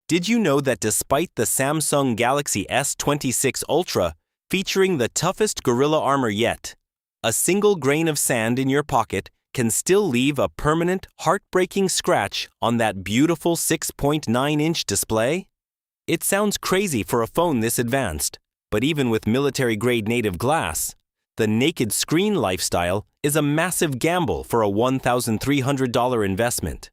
Did you know that despite the Samsung Galaxy S26 Ultra featuring the toughest Gorilla Armor yet, a single grain of sand in your pocket can still leave a permanent, heartbreaking scratch on that beautiful 6.9-inch display? It sounds crazy for a phone this advanced, but even with military-grade native glass, the naked screen lifestyle is a massive gamble for a $1,300 investment.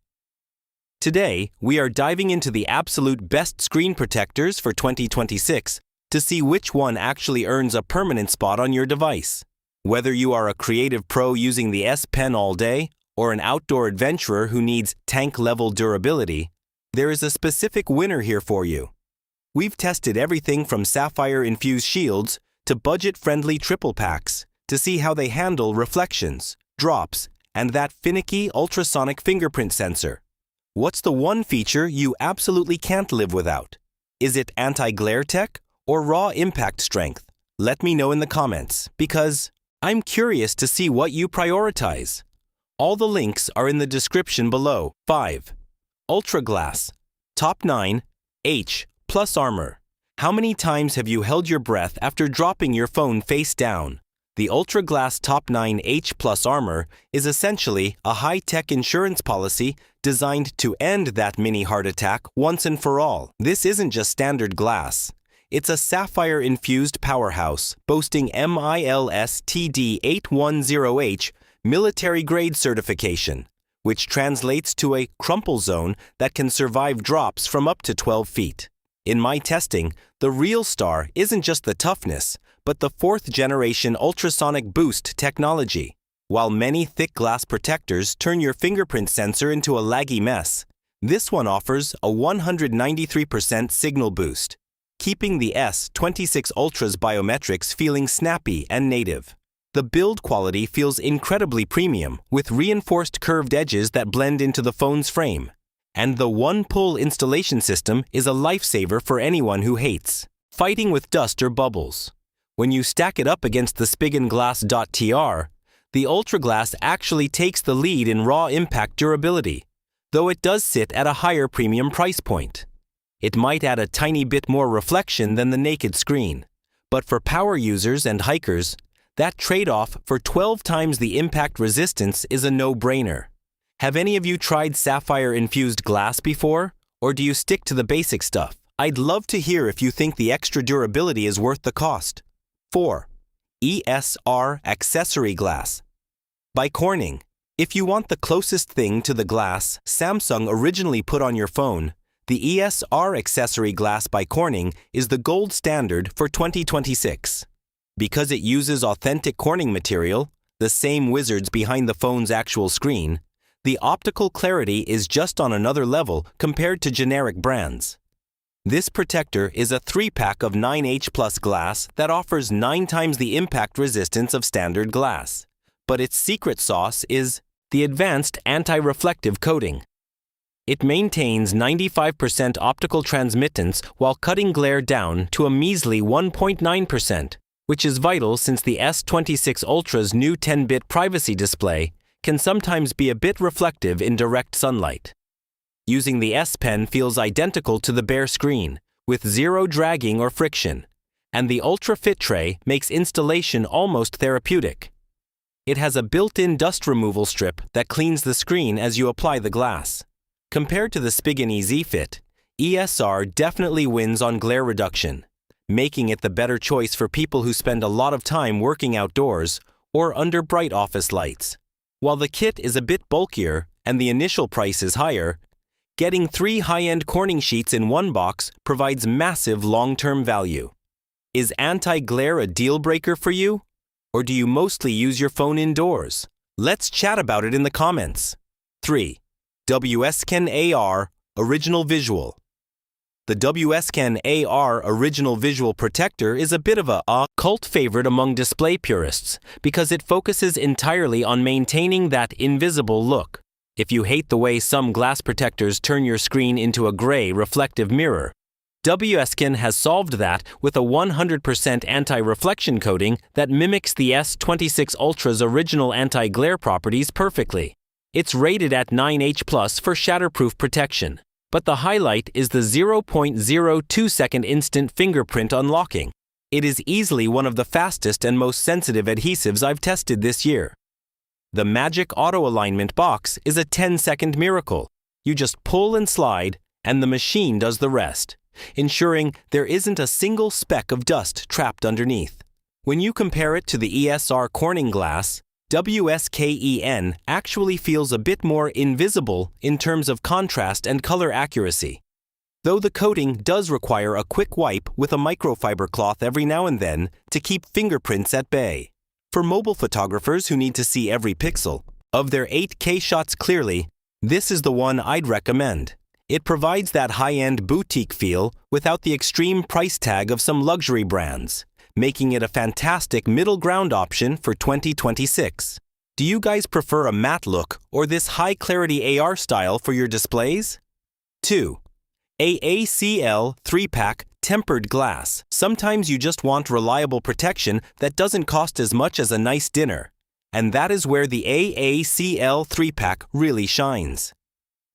Today, we are diving into the absolute best screen protectors for 2026 to see which one actually earns a permanent spot on your device. Whether you are a creative pro using the S Pen all day or an outdoor adventurer who needs tank-level durability, there is a specific winner here for you. We've tested everything from sapphire-infused shields to budget-friendly triple packs to see how they handle reflections, drops, and that finicky ultrasonic fingerprint sensor. What's the one feature you absolutely can't live without? Is it anti-glare tech or raw impact strength? Let me know in the comments, because I'm curious to see what you prioritize. All the links are in the description below. 5. UltraGlass. Top 9. H plus armor. How many times have you held your breath after dropping your phone face down? The UltraGlass Top 9 H plus armor is essentially a high-tech insurance policy designed to end that mini heart attack once and for all. This isn't just standard glass. It's a sapphire-infused powerhouse boasting MILS TD810H military-grade certification, which translates to a crumple zone that can survive drops from up to 12 feet. In my testing, the real star isn't just the toughness, but the 4th-generation ultrasonic boost technology. While many thick glass protectors turn your fingerprint sensor into a laggy mess, this one offers a 193% signal boost, keeping the S26 Ultra's biometrics feeling snappy and native. The build quality feels incredibly premium, with reinforced curved edges that blend into the phone's frame. And the one-pull installation system is a lifesaver for anyone who hates fighting with dust or bubbles. When you stack it up against the Spigen Glas.tR, the UltraGlass actually takes the lead in raw impact durability, though it does sit at a higher premium price point. It might add a tiny bit more reflection than the naked screen, but for power users and hikers, that trade-off for 12 times the impact resistance is a no-brainer. Have any of you tried sapphire-infused glass before, or do you stick to the basic stuff? I'd love to hear if you think the extra durability is worth the cost. 4. ESR Accessory Glass. By Corning. If you want the closest thing to the glass Samsung originally put on your phone, the ESR Accessory Glass by Corning is the gold standard for 2026. Because it uses authentic Corning material, the same wizards behind the phone's actual screen, the optical clarity is just on another level compared to generic brands. This protector is a 3-pack of 9H plus glass that offers 9 times the impact resistance of standard glass. But its secret sauce is the advanced anti-reflective coating. It maintains 95% optical transmittance while cutting glare down to a measly 1.9%, which is vital since the S26 Ultra's new 10-bit privacy display can sometimes be a bit reflective in direct sunlight. Using the S Pen feels identical to the bare screen, with zero dragging or friction, and the Ultra Fit Tray makes installation almost therapeutic. It has a built-in dust removal strip that cleans the screen as you apply the glass. Compared to the Spigen EZ Fit, ESR definitely wins on glare reduction, making it the better choice for people who spend a lot of time working outdoors or under bright office lights. While the kit is a bit bulkier and the initial price is higher, getting 3 high-end Corning sheets in one box provides massive long-term value. Is anti-glare a deal-breaker for you? Or do you mostly use your phone indoors? Let's chat about it in the comments. 3. WSKEN AR Original Visual. The WSKEN AR Original Visual Protector is a bit of a cult favorite among display purists because it focuses entirely on maintaining that invisible look. If you hate the way some glass protectors turn your screen into a gray, reflective mirror, WSKEN has solved that with a 100% anti-reflection coating that mimics the S26 Ultra's original anti-glare properties perfectly. It's rated at 9H+ for shatterproof protection, But the highlight is the 0.02-second instant fingerprint unlocking. It is easily one of the fastest and most sensitive adhesives I've tested this year. The Magic Auto Alignment box is a 10-second miracle. You just pull and slide, and the machine does the rest, ensuring there isn't a single speck of dust trapped underneath. When you compare it to the ESR Corning glass, WSKEN actually feels a bit more invisible in terms of contrast and color accuracy. Though the coating does require a quick wipe with a microfiber cloth every now and then to keep fingerprints at bay. For mobile photographers who need to see every pixel of their 8K shots clearly, this is the one I'd recommend. It provides that high-end boutique feel without the extreme price tag of some luxury brands, making it a fantastic middle ground option for 2026. Do you guys prefer a matte look or this high-clarity AR style for your displays? 2. AACL 3-pack tempered glass. Sometimes you just want reliable protection that doesn't cost as much as a nice dinner. And that is where the AACL 3-pack really shines.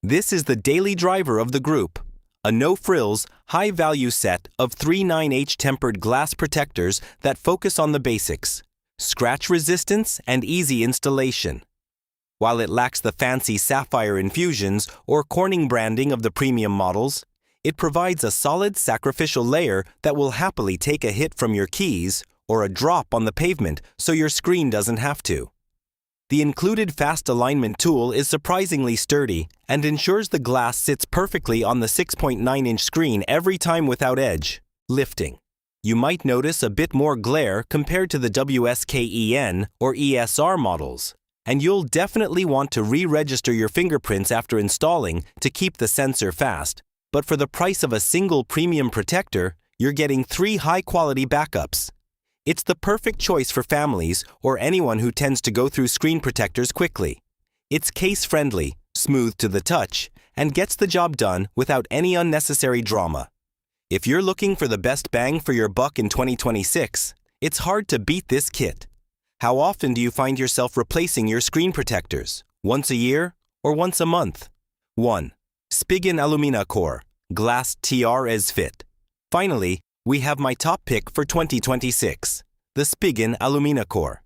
This is the daily driver of the group. A no-frills, high-value set of 3 9H tempered glass protectors that focus on the basics: scratch resistance and easy installation. While it lacks the fancy sapphire infusions or Corning branding of the premium models, it provides a solid sacrificial layer that will happily take a hit from your keys or a drop on the pavement so your screen doesn't have to. The included fast alignment tool is surprisingly sturdy and ensures the glass sits perfectly on the 6.9-inch screen every time without edge lifting. You might notice a bit more glare compared to the WSKEN or ESR models, and you'll definitely want to re-register your fingerprints after installing to keep the sensor fast. But for the price of a single premium protector, you're getting 3 high-quality backups. It's the perfect choice for families or anyone who tends to go through screen protectors quickly. It's case-friendly, smooth to the touch, and gets the job done without any unnecessary drama. If you're looking for the best bang for your buck in 2026, it's hard to beat this kit. How often do you find yourself replacing your screen protectors? Once a year or once a month? 1. Spigen AluminaCore, Glas.tR as fit. Finally, we have my top pick for 2026, the Spigen AluminaCore.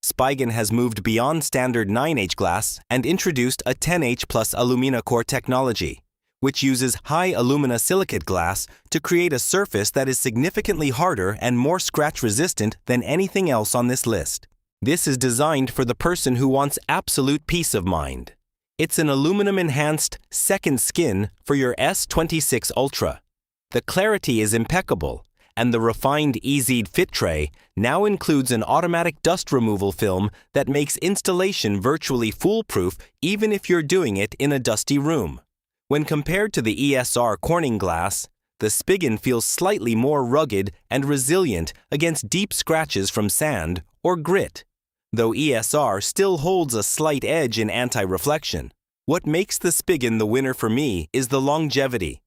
Spigen has moved beyond standard 9H glass and introduced a 10H plus AluminaCore technology, which uses high alumina silicate glass to create a surface that is significantly harder and more scratch-resistant than anything else on this list. This is designed for the person who wants absolute peace of mind. It's an aluminum-enhanced second skin for your S26 Ultra. The clarity is impeccable, and the refined EZ Fit tray now includes an automatic dust removal film that makes installation virtually foolproof even if you're doing it in a dusty room. When compared to the ESR Corning glass, the Spigen feels slightly more rugged and resilient against deep scratches from sand or grit, though ESR still holds a slight edge in anti-reflection. What makes the Spigen the winner for me is the longevity.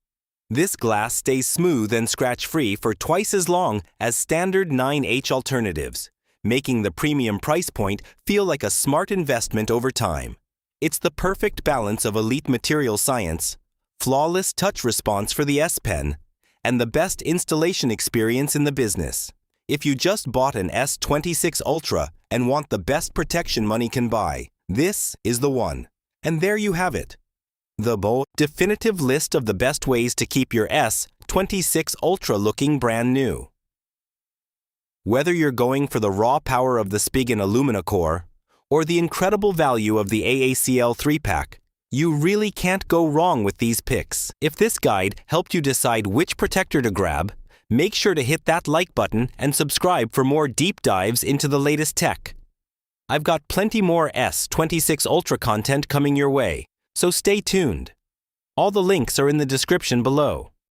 This glass stays smooth and scratch-free for twice as long as standard 9H alternatives, making the premium price point feel like a smart investment over time. It's the perfect balance of elite material science, flawless touch response for the S Pen, and the best installation experience in the business. If you just bought an S26 Ultra and want the best protection money can buy, this is the one. And there you have it. The definitive list of the best ways to keep your S26 Ultra looking brand new. Whether you're going for the raw power of the Spigen AluminaCore or the incredible value of the AACL 3-pack, you really can't go wrong with these picks. If this guide helped you decide which protector to grab, make sure to hit that like button and subscribe for more deep dives into the latest tech. I've got plenty more S26 Ultra content coming your way, so stay tuned. All the links are in the description below.